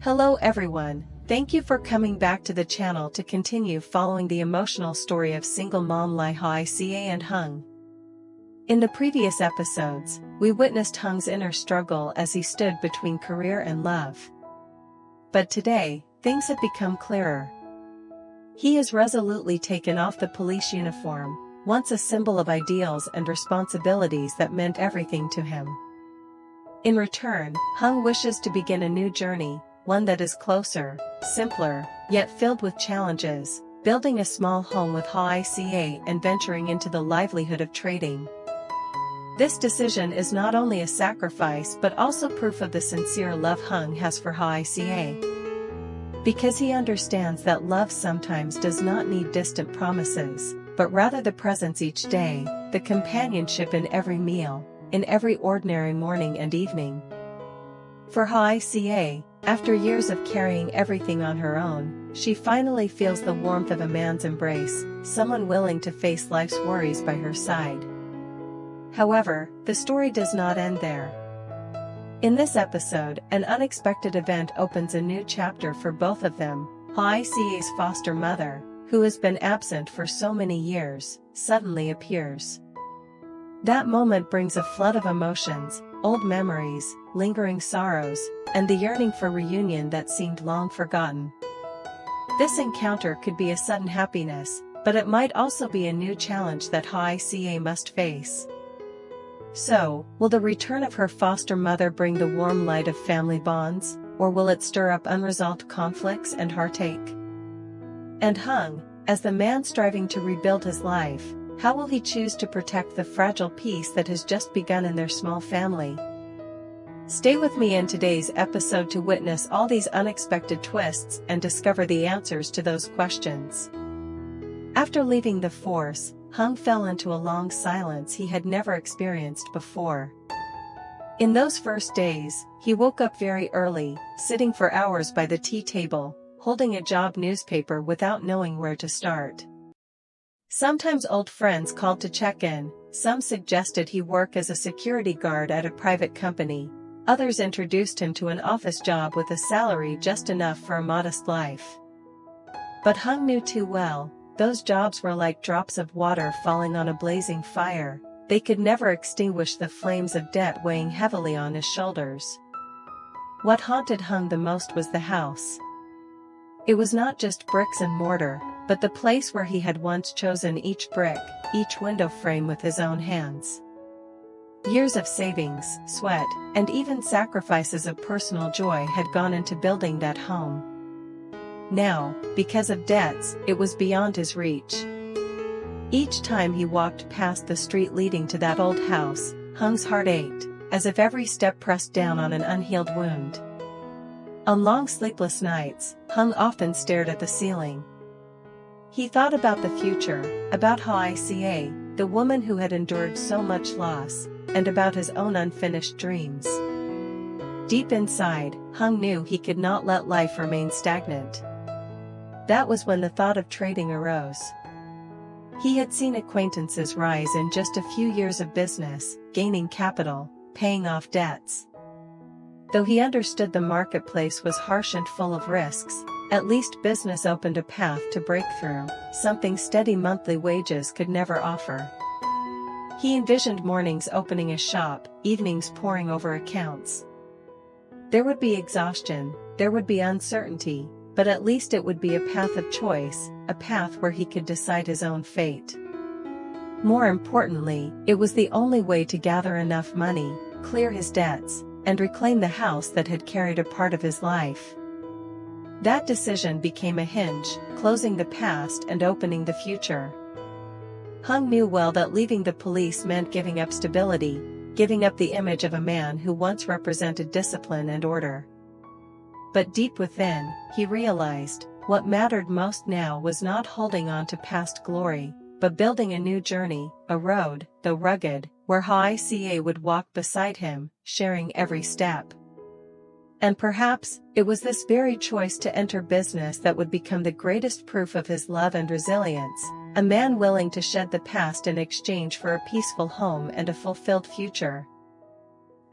Hello everyone, thank you for coming back to the channel to continue following the emotional story of single mom Hoai and Hung. In the previous episodes, we witnessed Hung's inner struggle as he stood between career and love. But today, things have become clearer. He has resolutely taken off the police uniform, once a symbol of ideals and responsibilities that meant everything to him. In return, Hung wishes to begin a new journey, one that is closer, simpler, yet filled with challenges, building a small home with Hoai and venturing into the livelihood of trading. This decision is not only a sacrifice but also proof of the sincere love Hung has for Hoai. Because he understands that love sometimes does not need distant promises, but rather the presence each day, the companionship in every meal, in every ordinary morning and evening. For Hoai, after years of carrying everything on her own, she finally feels the warmth of a man's embrace, someone willing to face life's worries by her side. However, the story does not end there. In this episode, an unexpected event opens a new chapter for both of them. Hoai's foster mother, who has been absent for so many years, suddenly appears. That moment brings a flood of emotions, old memories, lingering sorrows, and the yearning for reunion that seemed long forgotten. This encounter could be a sudden happiness, but it might also be a new challenge that Hoai must face. So, will the return of her foster mother bring the warm light of family bonds, or will it stir up unresolved conflicts and heartache? And Hung, as the man striving to rebuild his life, how will he choose to protect the fragile peace that has just begun in their small family? Stay with me in today's episode to witness all these unexpected twists and discover the answers to those questions. After leaving the force, Hung fell into a long silence he had never experienced before. In those first days, he woke up very early, sitting for hours by the tea table, holding a job newspaper without knowing where to start. Sometimes old friends called to check in, some suggested he work as a security guard at a private company, others introduced him to an office job with a salary just enough for a modest life. But Hung knew too well, those jobs were like drops of water falling on a blazing fire, they could never extinguish the flames of debt weighing heavily on his shoulders. What haunted Hung the most was the house. It was not just bricks and mortar, but the place where he had once chosen each brick, each window frame with his own hands. Years of savings, sweat, and even sacrifices of personal joy had gone into building that home. Now, because of debts, it was beyond his reach. Each time he walked past the street leading to that old house, Hung's heart ached, as if every step pressed down on an unhealed wound. On long sleepless nights, Hung often stared at the ceiling. He thought about the future, about Hoai, the woman who had endured so much loss, and about his own unfinished dreams. Deep inside, Hung knew he could not let life remain stagnant. That was when the thought of trading arose. He had seen acquaintances rise in just a few years of business, gaining capital, paying off debts. Though he understood the marketplace was harsh and full of risks, at least business opened a path to breakthrough, something steady monthly wages could never offer. He envisioned mornings opening a shop, evenings poring over accounts. There would be exhaustion, there would be uncertainty, but at least it would be a path of choice, a path where he could decide his own fate. More importantly, it was the only way to gather enough money, clear his debts, and reclaim the house that had carried a part of his life. That decision became a hinge, closing the past and opening the future. Hung knew well that leaving the police meant giving up stability, giving up the image of a man who once represented discipline and order. But deep within, he realized, what mattered most now was not holding on to past glory, but building a new journey, a road, though rugged, where Hoai would walk beside him, sharing every step. And perhaps, it was this very choice to enter business that would become the greatest proof of his love and resilience, a man willing to shed the past in exchange for a peaceful home and a fulfilled future.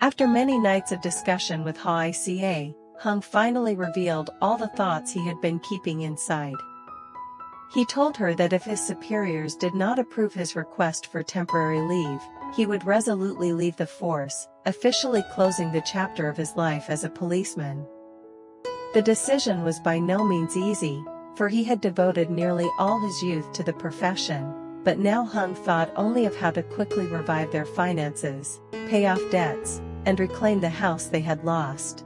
After many nights of discussion with Hoai, Hung finally revealed all the thoughts he had been keeping inside. He told her that if his superiors did not approve his request for temporary leave, he would resolutely leave the force, officially closing the chapter of his life as a policeman. The decision was by no means easy, for he had devoted nearly all his youth to the profession, but now Hung thought only of how to quickly revive their finances, pay off debts, and reclaim the house they had lost.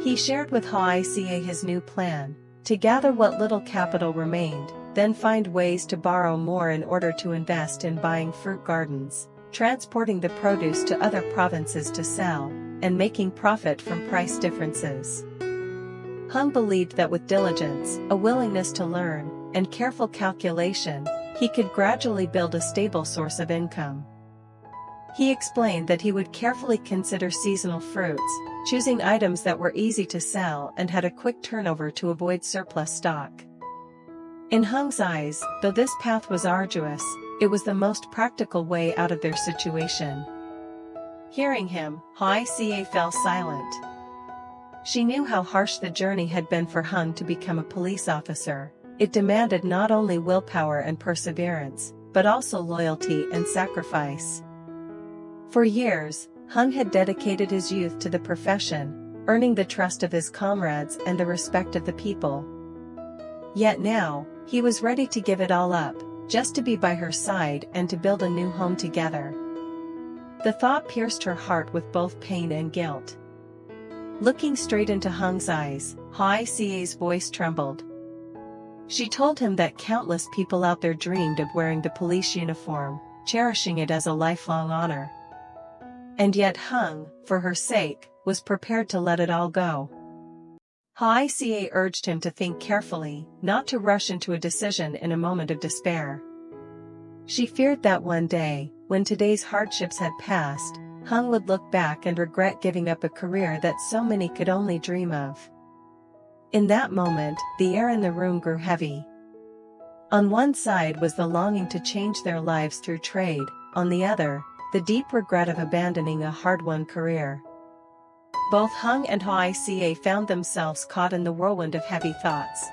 He shared with Hoai his new plan: to gather what little capital remained, then find ways to borrow more in order to invest in buying fruit gardens, transporting the produce to other provinces to sell, and making profit from price differences. Hung believed that with diligence, a willingness to learn, and careful calculation, he could gradually build a stable source of income. He explained that he would carefully consider seasonal fruits, choosing items that were easy to sell and had a quick turnover to avoid surplus stock. In Hung's eyes, though this path was arduous, it was the most practical way out of their situation. Hearing him, Hoai fell silent. She knew how harsh the journey had been for Hung to become a police officer. It demanded not only willpower and perseverance, but also loyalty and sacrifice. For years, Hung had dedicated his youth to the profession, earning the trust of his comrades and the respect of the people. Yet now, he was ready to give it all up, just to be by her side and to build a new home together. The thought pierced her heart with both pain and guilt. Looking straight into Hung's eyes, Hoai's voice trembled. She told him that countless people out there dreamed of wearing the police uniform, cherishing it as a lifelong honor. And yet Hung, for her sake, was prepared to let it all go. Hoai urged him to think carefully, not to rush into a decision in a moment of despair. She feared that one day, when today's hardships had passed, Hung would look back and regret giving up a career that so many could only dream of. In that moment, the air in the room grew heavy. On one side was the longing to change their lives through trade, on the other, the deep regret of abandoning a hard-won career. Both Hung and Hoai found themselves caught in the whirlwind of heavy thoughts.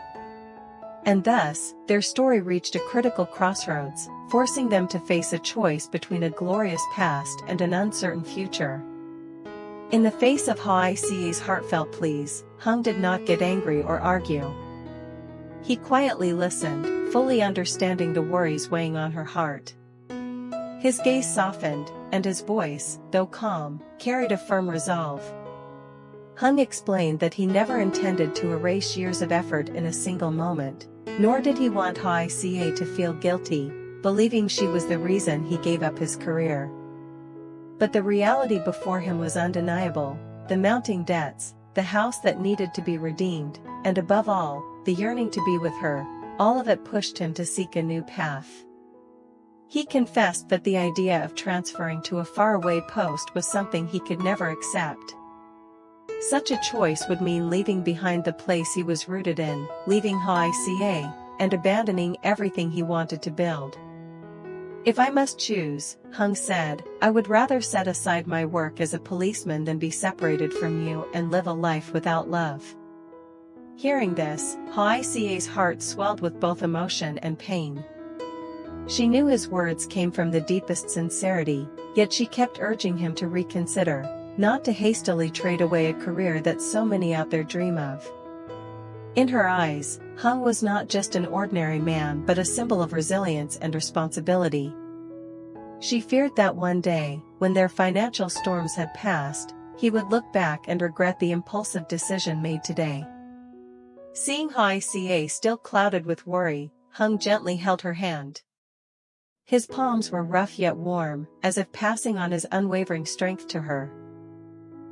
And thus, their story reached a critical crossroads, forcing them to face a choice between a glorious past and an uncertain future. In the face of Hoai's heartfelt pleas, Hung did not get angry or argue. He quietly listened, fully understanding the worries weighing on her heart. His gaze softened, and his voice, though calm, carried a firm resolve. Hung explained that he never intended to erase years of effort in a single moment, nor did he want Hoai to feel guilty, believing she was the reason he gave up his career. But the reality before him was undeniable: the mounting debts, the house that needed to be redeemed, and above all, the yearning to be with her. All of it pushed him to seek a new path. He confessed that the idea of transferring to a faraway post was something he could never accept. Such a choice would mean leaving behind the place he was rooted in, leaving Hoai, and abandoning everything he wanted to build. "If I must choose," Hung said, "I would rather set aside my work as a policeman than be separated from you and live a life without love." Hearing this, Hoai's heart swelled with both emotion and pain. She knew his words came from the deepest sincerity, yet she kept urging him to reconsider, not to hastily trade away a career that so many out there dream of. In her eyes, Hung was not just an ordinary man but a symbol of resilience and responsibility. She feared that one day, when their financial storms had passed, he would look back and regret the impulsive decision made today. Seeing Hoai still clouded with worry, Hung gently held her hand. His palms were rough yet warm, as if passing on his unwavering strength to her.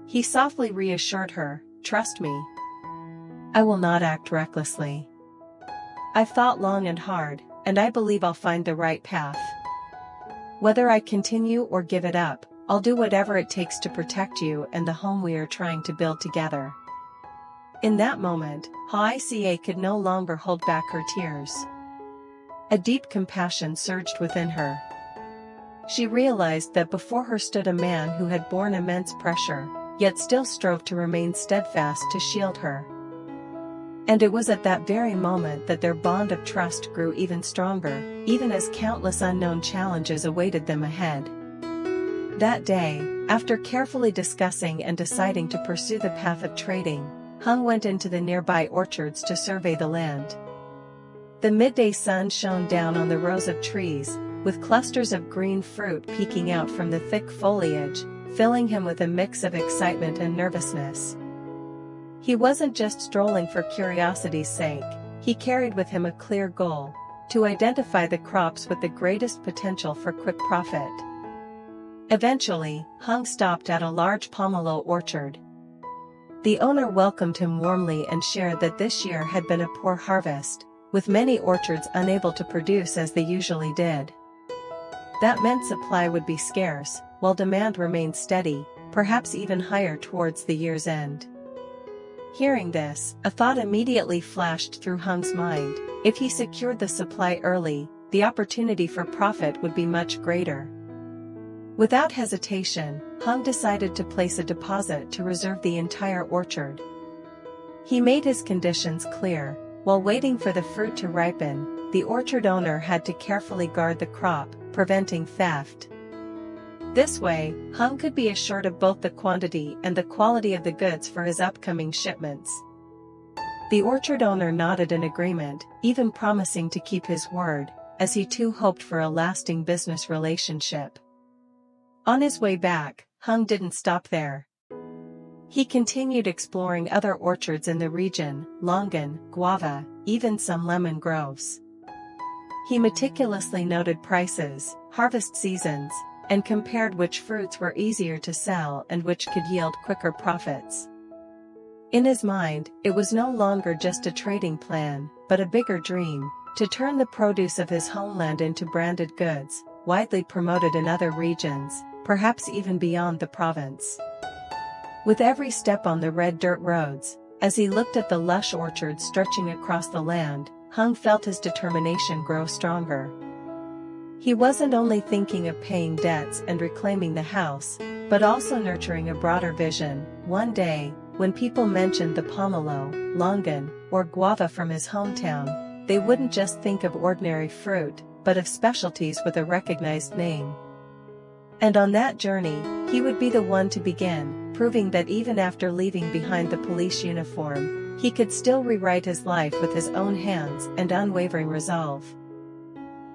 He softly reassured her, "Trust me. I will not act recklessly. I've thought long and hard, and I believe I'll find the right path. Whether I continue or give it up, I'll do whatever it takes to protect you and the home we are trying to build together." In that moment, Hoai could no longer hold back her tears. A deep compassion surged within her. She realized that before her stood a man who had borne immense pressure, yet still strove to remain steadfast to shield her. And it was at that very moment that their bond of trust grew even stronger, even as countless unknown challenges awaited them ahead. That day, after carefully discussing and deciding to pursue the path of trading, Hung went into the nearby orchards to survey the land. The midday sun shone down on the rows of trees, with clusters of green fruit peeking out from the thick foliage, filling him with a mix of excitement and nervousness. He wasn't just strolling for curiosity's sake, he carried with him a clear goal: to identify the crops with the greatest potential for quick profit. Eventually, Hung stopped at a large pomelo orchard. The owner welcomed him warmly and shared that this year had been a poor harvest, with many orchards unable to produce as they usually did. That meant supply would be scarce, while demand remained steady, perhaps even higher towards the year's end. Hearing this, a thought immediately flashed through Hung's mind: if he secured the supply early, the opportunity for profit would be much greater. Without hesitation, Hung decided to place a deposit to reserve the entire orchard. He made his conditions clear: while waiting for the fruit to ripen, the orchard owner had to carefully guard the crop, preventing theft. This way, Hung could be assured of both the quantity and the quality of the goods for his upcoming shipments. The orchard owner nodded in agreement, even promising to keep his word, as he too hoped for a lasting business relationship. On his way back, Hung didn't stop there. He continued exploring other orchards in the region: longan, guava, even some lemon groves. He meticulously noted prices, harvest seasons, and compared which fruits were easier to sell and which could yield quicker profits. In his mind, it was no longer just a trading plan, but a bigger dream: to turn the produce of his homeland into branded goods, widely promoted in other regions, perhaps even beyond the province. With every step on the red dirt roads, as he looked at the lush orchards stretching across the land, Hung felt his determination grow stronger. He wasn't only thinking of paying debts and reclaiming the house, but also nurturing a broader vision. One day, when people mentioned the pomelo, longan, or guava from his hometown, they wouldn't just think of ordinary fruit, but of specialties with a recognized name. And on that journey, he would be the one to begin, proving that even after leaving behind the police uniform, he could still rewrite his life with his own hands and unwavering resolve.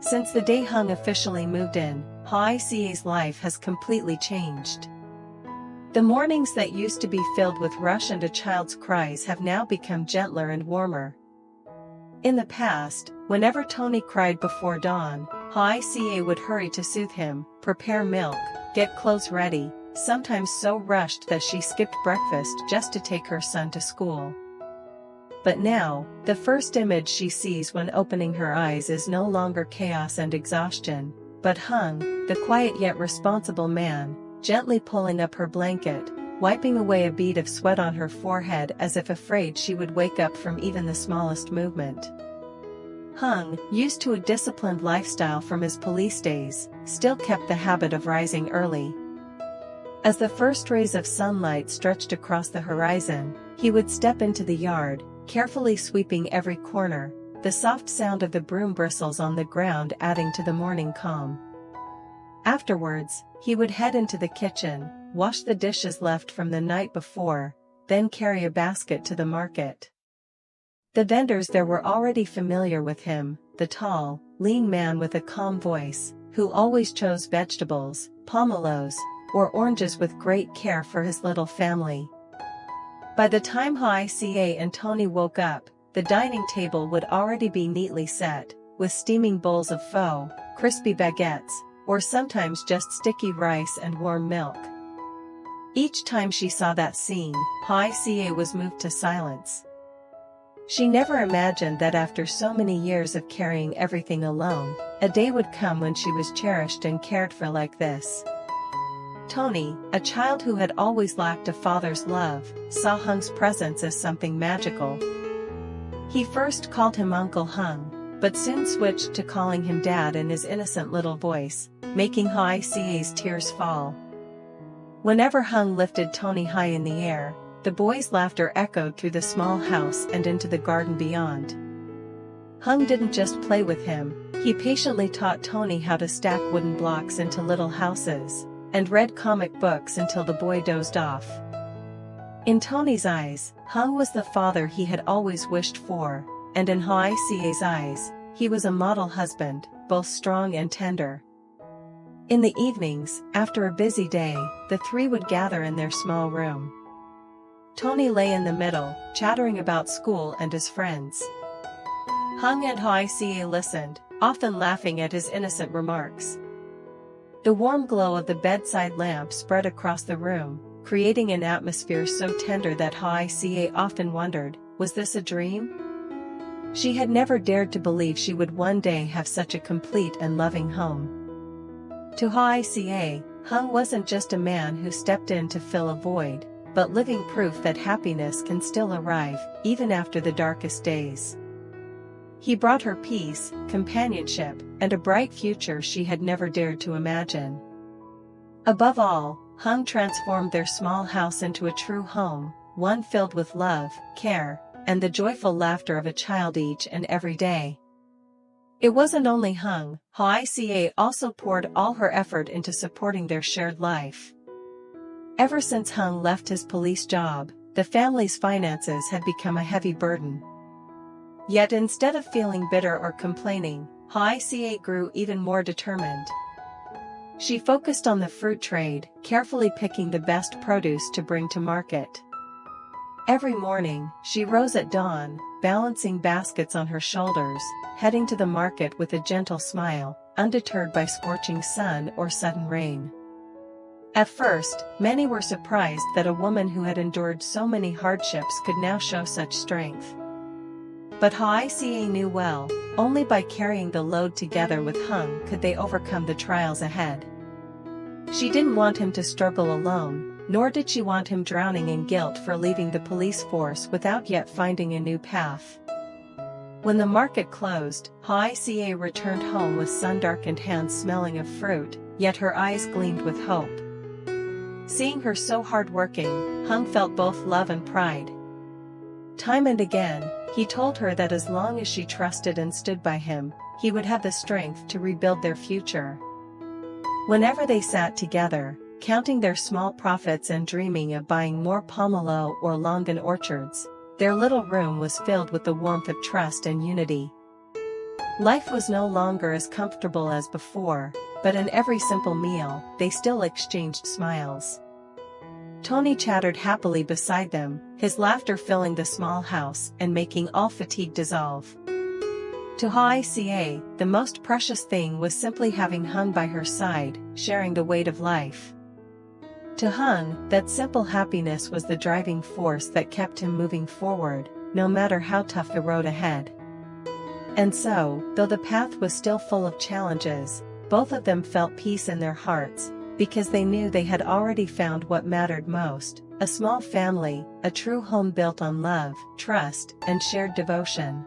Since the day Hung officially moved in, Hoai's life has completely changed. The mornings that used to be filled with rush and a child's cries have now become gentler and warmer. In the past, whenever Tony cried before dawn, Hoai would hurry to soothe him, prepare milk, get clothes ready, sometimes so rushed that she skipped breakfast just to take her son to school. But now, the first image she sees when opening her eyes is no longer chaos and exhaustion, but Hung, the quiet yet responsible man, gently pulling up her blanket, wiping away a bead of sweat on her forehead as if afraid she would wake up from even the smallest movement. Hung, used to a disciplined lifestyle from his police days, still kept the habit of rising early. As the first rays of sunlight stretched across the horizon, he would step into the yard, carefully sweeping every corner, the soft sound of the broom bristles on the ground adding to the morning calm. Afterwards, he would head into the kitchen, wash the dishes left from the night before, then carry a basket to the market. The vendors there were already familiar with him: the tall, lean man with a calm voice, who always chose vegetables, pomelos, or oranges with great care for his little family. By the time Hoai and Tony woke up, the dining table would already be neatly set, with steaming bowls of pho, crispy baguettes, or sometimes just sticky rice and warm milk. Each time she saw that scene, Hoai was moved to silence. She never imagined that after so many years of carrying everything alone, a day would come when she was cherished and cared for like this. Tony, a child who had always lacked a father's love, saw Hung's presence as something magical. He first called him Uncle Hung, but soon switched to calling him Dad in his innocent little voice, making Hoai's tears fall. Whenever Hung lifted Tony high in the air, the boys' laughter echoed through the small house and into the garden beyond. Hung didn't just play with him, he patiently taught Tony how to stack wooden blocks into little houses, and read comic books until the boy dozed off. In Tony's eyes, Hung was the father he had always wished for, and in Hoai's eyes, he was a model husband, both strong and tender. In the evenings, after a busy day, the three would gather in their small room. Tony lay in the middle, chattering about school and his friends. Hung and Hoai listened, often laughing at his innocent remarks. The warm glow of the bedside lamp spread across the room, creating an atmosphere so tender that Hoai often wondered, was this a dream? She had never dared to believe she would one day have such a complete and loving home. To Hoai, Hung wasn't just a man who stepped in to fill a void, but living proof that happiness can still arrive, even after the darkest days. He brought her peace, companionship, and a bright future she had never dared to imagine. Above all, Hung transformed their small house into a true home, one filled with love, care, and the joyful laughter of a child each and every day. It wasn't only Hung, Hoai also poured all her effort into supporting their shared life. Ever since Hung left his police job, the family's finances had become a heavy burden. Yet instead of feeling bitter or complaining, Hoai grew even more determined. She focused on the fruit trade, carefully picking the best produce to bring to market. Every morning, she rose at dawn, balancing baskets on her shoulders, heading to the market with a gentle smile, undeterred by scorching sun or sudden rain. At first, many were surprised that a woman who had endured so many hardships could now show such strength. But Hoai knew well, only by carrying the load together with Hung could they overcome the trials ahead. She didn't want him to struggle alone, nor did she want him drowning in guilt for leaving the police force without yet finding a new path. When the market closed, Hoai returned home with sun-darkened hands smelling of fruit, yet her eyes gleamed with hope. Seeing her so hard-working, Hung felt both love and pride. Time and again, he told her that as long as she trusted and stood by him, he would have the strength to rebuild their future. Whenever they sat together, counting their small profits and dreaming of buying more pomelo or longan orchards, their little room was filled with the warmth of trust and unity. Life was no longer as comfortable as before, but in every simple meal, they still exchanged smiles. Tony chattered happily beside them, his laughter filling the small house and making all fatigue dissolve. To Hoai, the most precious thing was simply having Hung by her side, sharing the weight of life. To Hung, that simple happiness was the driving force that kept him moving forward, no matter how tough the road ahead. And so, though the path was still full of challenges, both of them felt peace in their hearts, because they knew they had already found what mattered most, a small family, a true home built on love, trust, and shared devotion.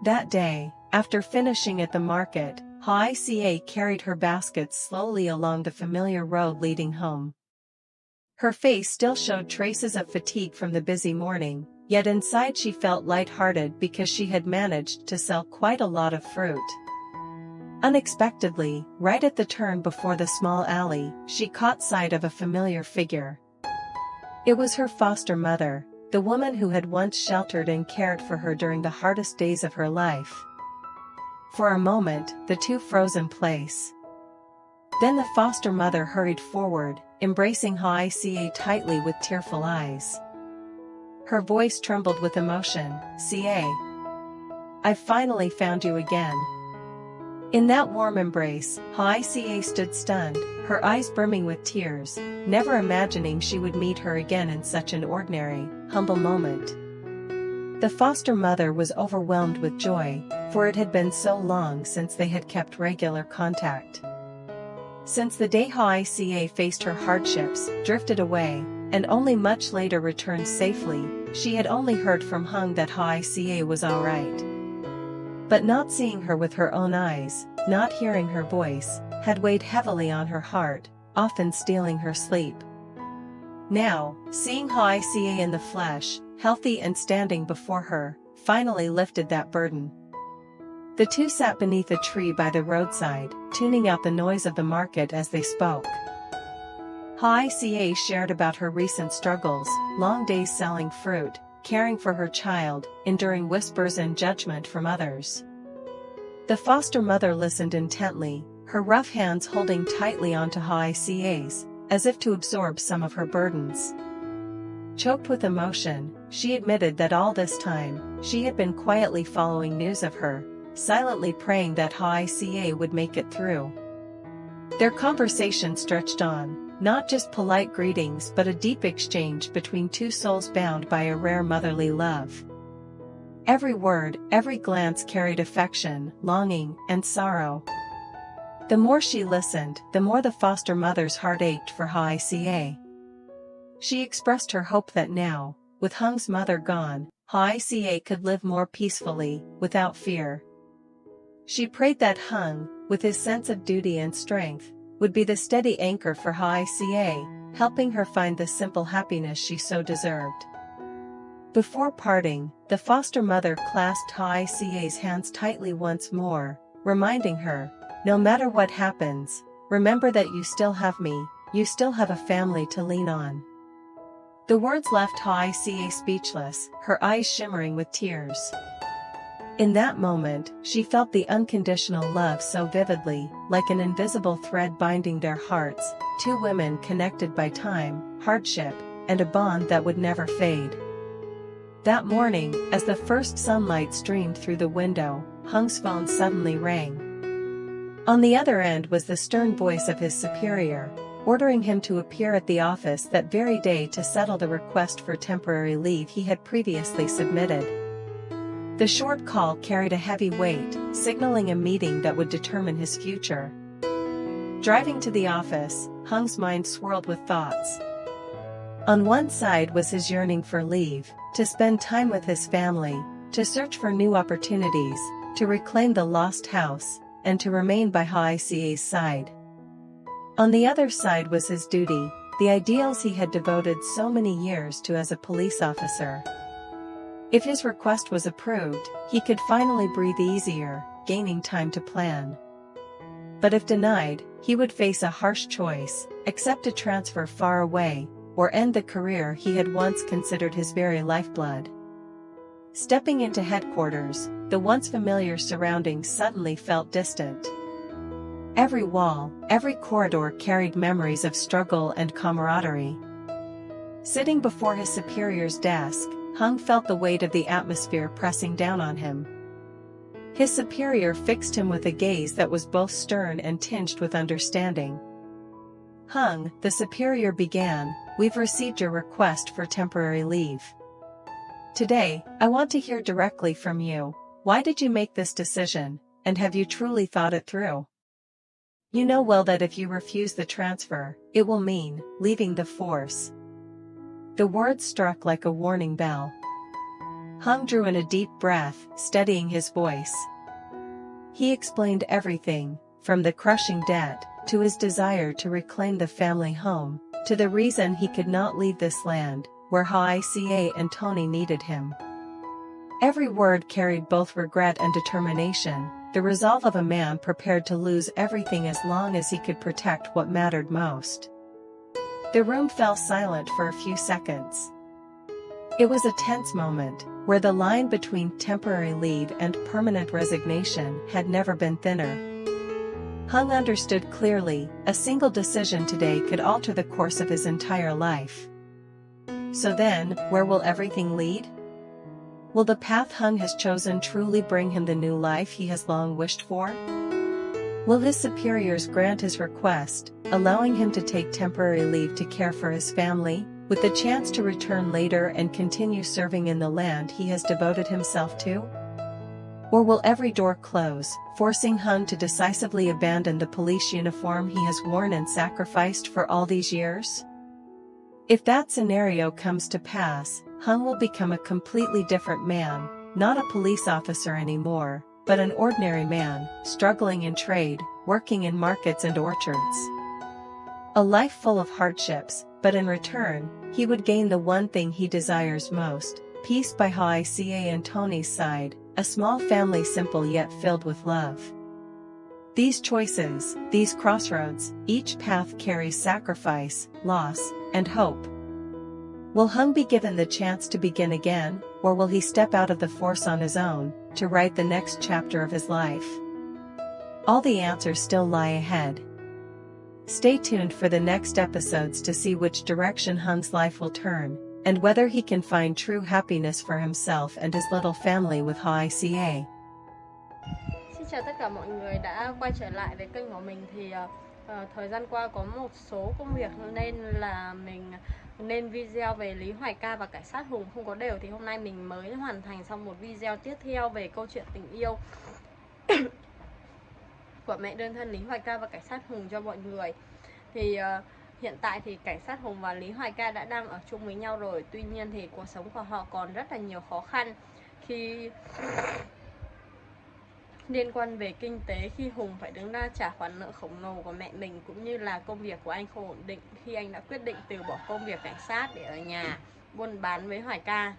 That day, after finishing at the market, Hoai carried her baskets slowly along the familiar road leading home. Her face still showed traces of fatigue from the busy morning, yet inside she felt light-hearted because she had managed to sell quite a lot of fruit. Unexpectedly, right at the turn before the small alley, she caught sight of a familiar figure. It was her foster mother, the woman who had once sheltered and cared for her during the hardest days of her life. For a moment, the two froze in place. Then the foster mother hurried forward, embracing Hoai tightly with tearful eyes. Her voice trembled with emotion. "Ca, I've finally found you again." In that warm embrace, Hoai stood stunned, her eyes brimming with tears, never imagining she would meet her again in such an ordinary, humble moment. The foster mother was overwhelmed with joy, for it had been so long since they had kept regular contact. Since the day Hoai faced her hardships, drifted away, and only much later returned safely, she had only heard from Hung that Hoai was alright. But not seeing her with her own eyes, not hearing her voice, had weighed heavily on her heart, often stealing her sleep. Now, seeing Hoai in the flesh, healthy and standing before her, finally lifted that burden. The two sat beneath a tree by the roadside, tuning out the noise of the market as they spoke. Hoai shared about her recent struggles, long days selling fruit, caring for her child, enduring whispers and judgment from others. The foster mother listened intently, her rough hands holding tightly onto Hoai's, as if to absorb some of her burdens. Choked with emotion, she admitted that all this time, she had been quietly following news of her, silently praying that Hoai would make it through. Their conversation stretched on, not just polite greetings but a deep exchange between two souls bound by a rare motherly love. Every word, every glance carried affection, longing, and sorrow. The more she listened, the more the foster mother's heart ached for Hoai. She expressed her hope that now, with Hung's mother gone, Hoai could live more peacefully, without fear. She prayed that Hung, with his sense of duty and strength, would be the steady anchor for Hoai, helping her find the simple happiness she so deserved. Before parting, the foster mother clasped Hoai's hands tightly once more, reminding her, "No matter what happens, remember that you still have me, you still have a family to lean on." The words left Hoai speechless, her eyes shimmering with tears. In that moment, she felt the unconditional love so vividly, like an invisible thread binding their hearts, two women connected by time, hardship, and a bond that would never fade. That morning, as the first sunlight streamed through the window, Hung's phone suddenly rang. On the other end was the stern voice of his superior, ordering him to appear at the office that very day to settle the request for temporary leave he had previously submitted. The short call carried a heavy weight, signaling a meeting that would determine his future. Driving to the office, Hung's mind swirled with thoughts. On one side was his yearning for leave, to spend time with his family, to search for new opportunities, to reclaim the lost house, and to remain by Hoai's side. On the other side was his duty, the ideals he had devoted so many years to as a police officer. If his request was approved, he could finally breathe easier, gaining time to plan. But if denied, he would face a harsh choice: accept a transfer far away, or end the career he had once considered his very lifeblood. Stepping into headquarters, the once familiar surroundings suddenly felt distant. Every wall, every corridor carried memories of struggle and camaraderie. Sitting before his superior's desk, Hung felt the weight of the atmosphere pressing down on him. His superior fixed him with a gaze that was both stern and tinged with understanding. "Hung," the superior began, "we've received your request for temporary leave. Today, I want to hear directly from you. Why did you make this decision, and have you truly thought it through? You know well that if you refuse the transfer, it will mean leaving the force." The words struck like a warning bell. Hung drew in a deep breath, steadying his voice. He explained everything, from the crushing debt, to his desire to reclaim the family home, to the reason he could not leave this land, where Hoai and Tony needed him. Every word carried both regret and determination, the resolve of a man prepared to lose everything as long as he could protect what mattered most. The room fell silent for a few seconds. It was a tense moment, where the line between temporary leave and permanent resignation had never been thinner. Hung understood clearly, a single decision today could alter the course of his entire life. So then, where will everything lead? Will the path Hung has chosen truly bring him the new life he has long wished for? Will his superiors grant his request, allowing him to take temporary leave to care for his family, with the chance to return later and continue serving in the land he has devoted himself to? Or will every door close, forcing Hung to decisively abandon the police uniform he has worn and sacrificed for all these years? If that scenario comes to pass, Hung will become a completely different man, not a police officer anymore, but an ordinary man, struggling in trade, working in markets and orchards. A life full of hardships, but in return, he would gain the one thing he desires most, peace by Hoai and Tony's side, a small family simple yet filled with love. These choices, these crossroads, each path carries sacrifice, loss, and hope. Will Hung be given the chance to begin again, or will he step out of the force on his own, to write the next chapter of his life? All the answers still lie ahead. Stay tuned for the next episodes to see which direction Hung's life will turn, and whether he can find true happiness for himself and his little family with Hoai. Xin chào tất cả mọi người đã quay trở lại với kênh của mình. Thì thời gian qua có một số công việc nên là mình nên video về Lý Hoài Ca và Cảnh sát Hùng không có đều. Thì hôm nay mình mới hoàn thành xong một video tiếp theo về câu chuyện tình yêu của mẹ đơn thân Lý Hoài Ca và Cảnh sát Hùng cho mọi người. Thì hiện tại thì Cảnh sát Hùng và Lý Hoài Ca đã đang ở chung với nhau rồi. Tuy nhiên thì cuộc sống của họ còn rất là nhiều khó khăn khi liên quan về kinh tế, khi Hùng phải đứng ra trả khoản nợ khổng lồ của mẹ mình, cũng như là công việc của anh không ổn định khi anh đã quyết định từ bỏ công việc cảnh sát để ở nhà buôn bán với Hoài Ca.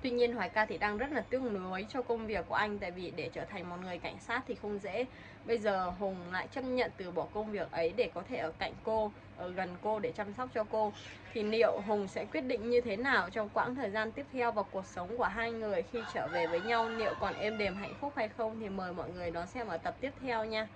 Tuy nhiên Hoài Ca thì đang rất là tiếc nuối cho công việc của anh, tại vì để trở thành một người cảnh sát thì không dễ. Bây giờ Hùng lại chấp nhận từ bỏ công việc ấy để có thể ở cạnh cô, ở gần cô để chăm sóc cho cô. Thì liệu Hùng sẽ quyết định như thế nào trong quãng thời gian tiếp theo, và cuộc sống của hai người khi trở về với nhau liệu còn êm đềm hạnh phúc hay không, thì mời mọi người đón xem ở tập tiếp theo nha.